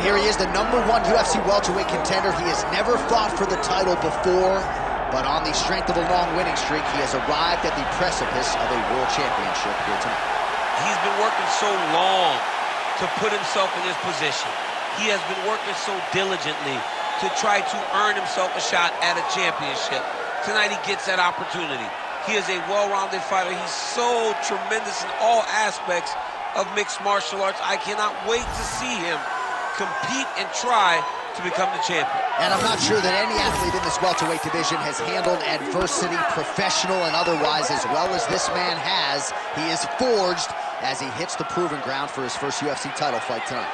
here he is, the #1 UFC welterweight contender. He has never fought for the title before, but on the strength of a long winning streak, he has arrived at the precipice of a world championship here tonight. He's been working so long to put himself in this position. He has been working so diligently to try to earn himself a shot at a championship. Tonight he gets that opportunity. He is a well-rounded fighter. He's so tremendous in all aspects of mixed martial arts. I cannot wait to see him compete and try to become the champion. And I'm not sure that any athlete in this welterweight division has handled adversity, professional and otherwise, as well as this man has. He is forged as he hits the proving ground for his first UFC title fight tonight.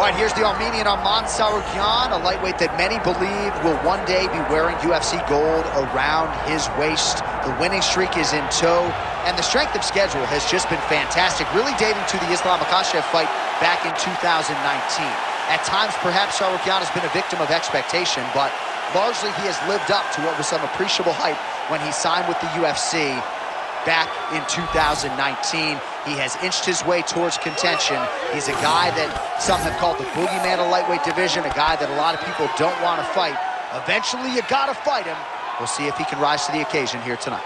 All right, here's the Armenian Arman Tsarukyan, a lightweight that many believe will one day be wearing UFC gold around his waist. The winning streak is in tow, and the strength of schedule has just been fantastic, really dating to the Islam Makhachev fight back in 2019. At times, perhaps Tsarukyan has been a victim of expectation, but largely he has lived up to what was some appreciable hype when he signed with the UFC back in 2019. He has inched his way towards contention. He's a guy that some have called the boogeyman of lightweight division, a guy that a lot of people don't want to fight. Eventually, you gotta fight him. We'll see if he can rise to the occasion here tonight.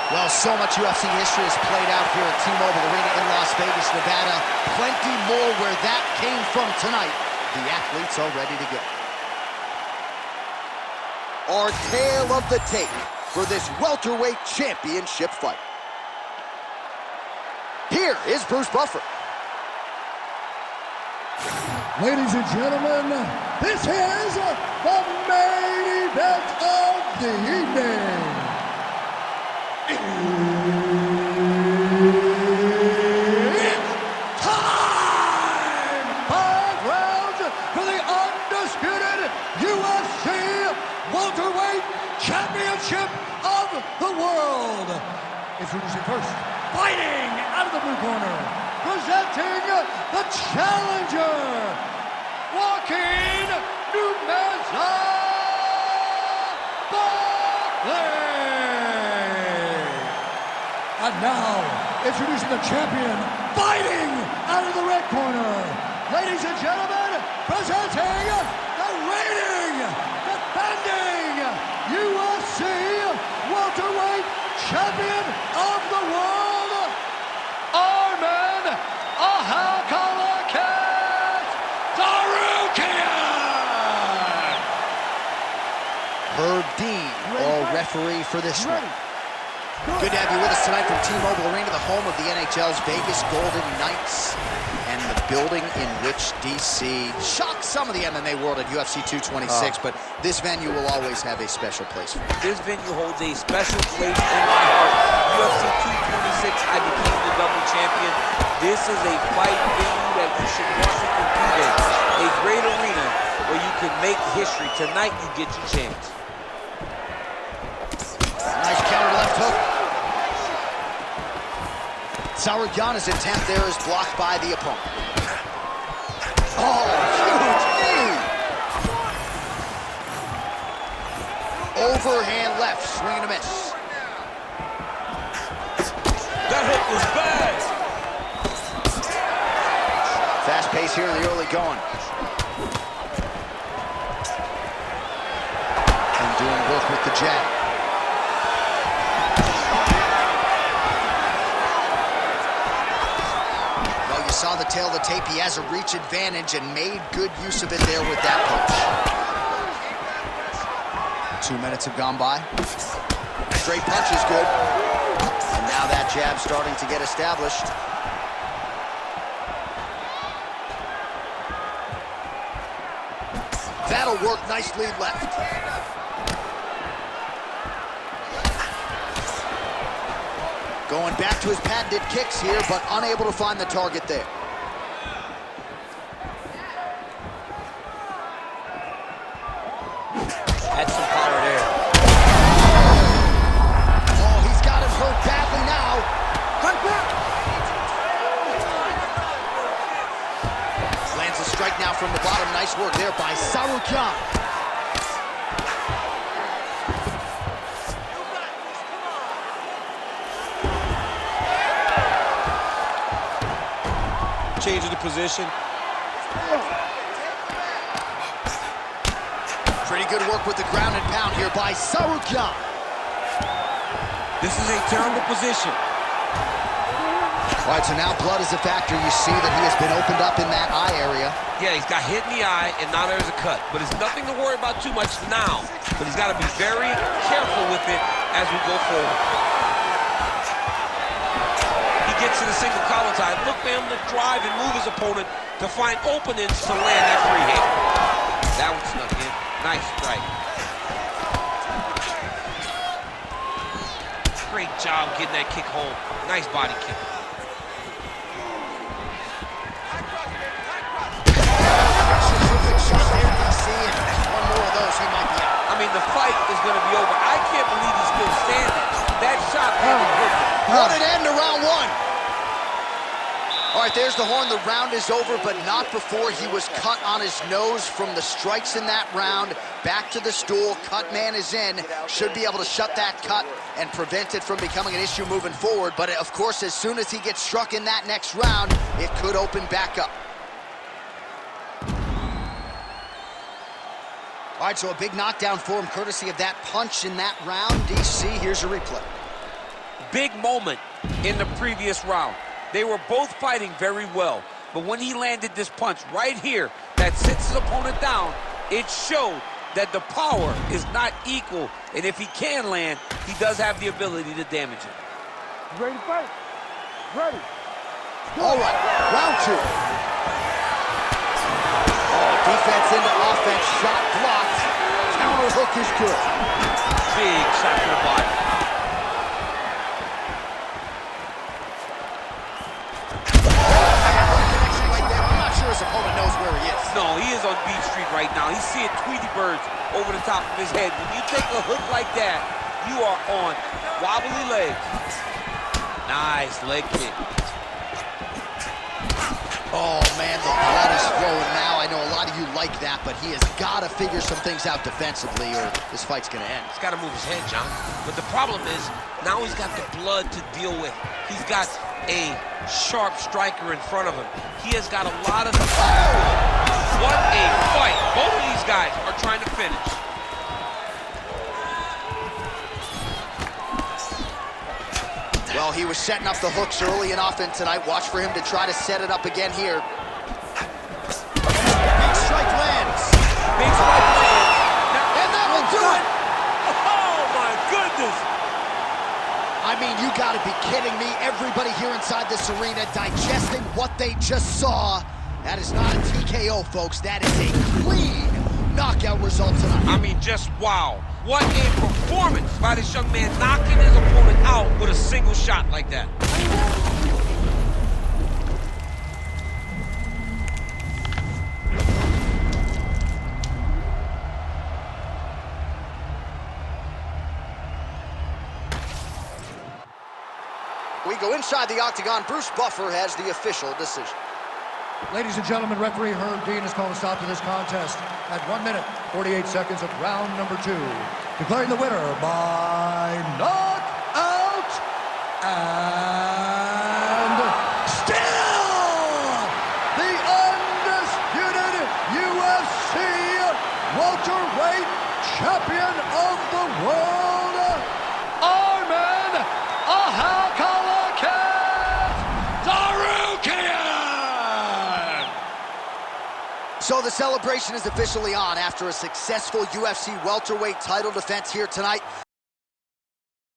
Well, so much UFC history has played out here at T-Mobile Arena in Las Vegas, Nevada. Plenty more where that came from tonight. The athletes are ready to go. Our tale of the tape for this welterweight championship fight. Here is Bruce Buffer. Ladies and gentlemen, this is the main event of the evening. It's time! 5 rounds for the undisputed UFC welterweight championship of the world. Introducing first, fighting out of the blue corner, presenting the challenger, Joaquin Buckley. And now, introducing the champion, fighting out of the red corner, ladies and gentlemen, presenting the reigning, defending UFC welterweight champion of the world, Arman Tsarukyan. Herb Dean, all referee for this one. Good to have you with us tonight from T-Mobile Arena, the home of the NHL's Vegas Golden Knights, and the building in which DC shocked some of the MMA world at UFC 226, but this venue will always have a special place for me. This venue holds a special place in my heart. UFC 226, I became the double champion. This is a fight venue that you should want to compete in. A great arena where you can make history. Tonight, you get your chance. Nice counter left hook. Tsarukyan's attempt there is blocked by the opponent. Oh, huge knee! Overhand left, swing and a miss. That hook was bad. Fast pace here in the early going. And doing work with the jab. Saw the tail of the tape. He has a reach advantage and made good use of it there with that punch. 2 minutes have gone by. Straight punch is good. And now that jab starting to get established. That'll work. Nice lead left. Going back to his patented kicks here, but unable to find the target there. Had some power there. Oh, he's got him hurt badly now. Lands a strike now from the bottom. Nice work there by Tsarukyan. Changing the position. Pretty good work with the ground and pound here by Tsarukyan. This is a terrible position. All right, so now blood is a factor. You see that he has been opened up in that eye area. Yeah, he's got hit in the eye, and now there's a cut. But it's nothing to worry about too much now. But he's got to be very careful with it as we go forward. He gets to the single collar tie. Look for him to drive and move his opponent to find openings to land that free hit. That one snuck in. Nice strike. Great job getting that kick home. Nice body kick. Shot there, DC, and one more of those, he might be out. I mean, the fight is going to be over. I can't believe he's still standing. That shot had him hurt. What an end to round one. All right, there's the horn. The round is over, but not before he was cut on his nose from the strikes in that round. Back to the stool. Cut man is in. Should be able to shut that cut and prevent it from becoming an issue moving forward. But, of course, as soon as he gets struck in that next round, it could open back up. All right, so a big knockdown for him, courtesy of that punch in that round. DC, here's a replay. Big moment in the previous round. They were both fighting very well, but when he landed this punch right here that sits his opponent down, it showed that the power is not equal, and if he can land, he does have the ability to damage it. Ready to fight? Ready. All right, round two. Oh, defense into offense, shot blocked. Counter hook is good. Big shot to the body. His opponent knows where he is. No, he is on Beach Street right now. He's seeing Tweety birds over the top of his head. When you take a hook like that, you are on wobbly legs. Nice leg kick. Oh, man, the blood is flowing now. I know a lot of you like that, but he has got to figure some things out defensively or this fight's going to end. He's got to move his head, John. But the problem is, now he's got the blood to deal with. He's got a sharp striker in front of him. He has got a lot of... What a fight. Both of these guys are trying to finish. Well, he was setting up the hooks early and often tonight. Watch for him to try to set it up again here. Big strike lands. Big strike lands. And that will do it. Oh, my goodness. I mean, you gotta be kidding me. Everybody here inside this arena digesting what they just saw. That is not a TKO, folks. That is a clean knockout result tonight. I mean, just wow. What a performance by this young man, knocking his opponent out with a single shot like that. We go inside the octagon. Bruce Buffer has the official decision. Ladies and gentlemen, referee Herb Dean has called a stop to this contest at 1 minute, 48 seconds of round number 2. Declaring the winner by knockout and still the undisputed UFC welterweight champion of the world, Arman Tsarukyan! So the celebration is officially on after a successful UFC welterweight title defense here tonight.